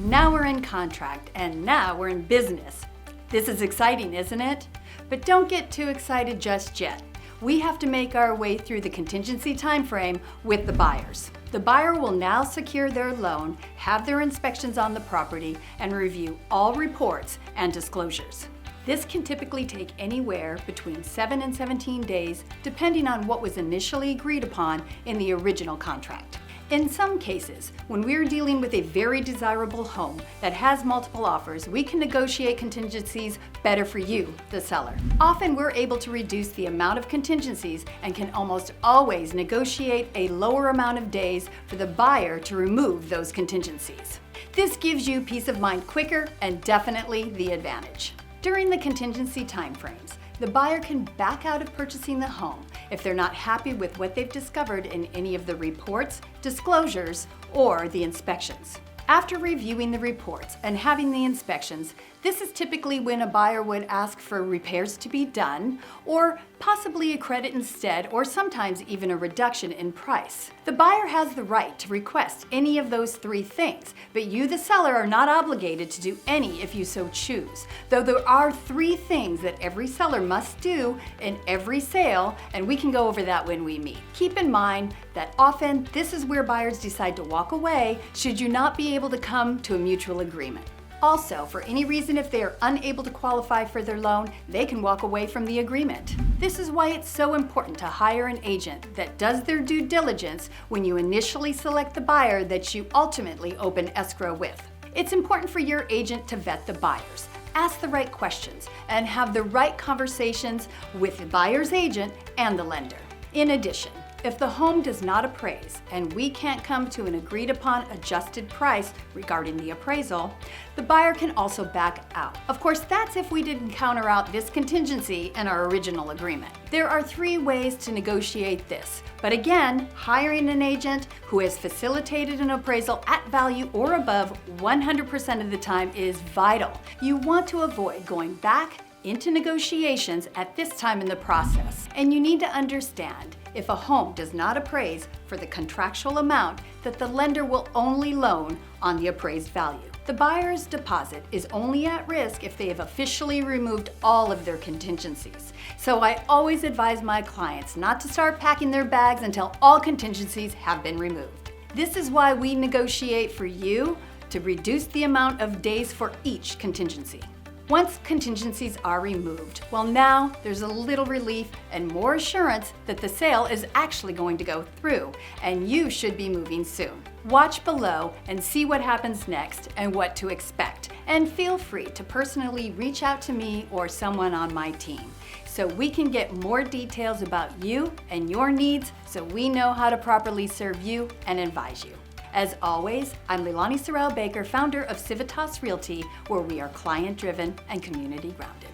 Now we're in contract, and now we're in business. This is exciting, isn't it? But don't get too excited just yet. We have to make our way through the contingency time frame with the buyers. The buyer will now secure their loan, have their inspections on the property, and review all reports and disclosures. This can typically take anywhere between 7 and 17 days, depending on what was initially agreed upon in the original contract. In some cases, when we're dealing with a very desirable home that has multiple offers, we can negotiate contingencies better for you, the seller. Often we're able to reduce the amount of contingencies and can almost always negotiate a lower amount of days for the buyer to remove those contingencies. This gives you peace of mind quicker and definitely the advantage. During the contingency timeframes, the buyer can back out of purchasing the home if they're not happy with what they've discovered in any of the reports, disclosures, or the inspections. After reviewing the reports and having the inspections, this is typically when a buyer would ask for repairs to be done, or possibly a credit instead, or sometimes even a reduction in price. The buyer has the right to request any of those three things, but you, the seller, are not obligated to do any if you so choose. Though there are three things that every seller must do in every sale, and we can go over that when we meet. Keep in mind that often this is where buyers decide to walk away should you not be able to come to a mutual agreement. Also, for any reason, if they are unable to qualify for their loan, they can walk away from the agreement. This is why it's so important to hire an agent that does their due diligence when you initially select the buyer that you ultimately open escrow with. It's important for your agent to vet the buyers, ask the right questions, and have the right conversations with the buyer's agent and the lender. In addition, if the home does not appraise and we can't come to an agreed upon adjusted price regarding the appraisal, the buyer can also back out. Of course, that's if we didn't counter out this contingency in our original agreement. There are three ways to negotiate this, but again, hiring an agent who has facilitated an appraisal at value or above 100% of the time is vital. You want to avoid going back into negotiations at this time in the process. And you need to understand, if a home does not appraise for the contractual amount, that the lender will only loan on the appraised value. The buyer's deposit is only at risk if they have officially removed all of their contingencies. So I always advise my clients not to start packing their bags until all contingencies have been removed. This is why we negotiate for you to reduce the amount of days for each contingency. Once contingencies are removed, well, now there's a little relief and more assurance that the sale is actually going to go through, and you should be moving soon. Watch below and see what happens next and what to expect. And feel free to personally reach out to me or someone on my team so we can get more details about you and your needs so we know how to properly serve you and advise you. As always, I'm Leilani Serrao-Baker, founder of Civitas Realty, where we are client-driven and community-grounded.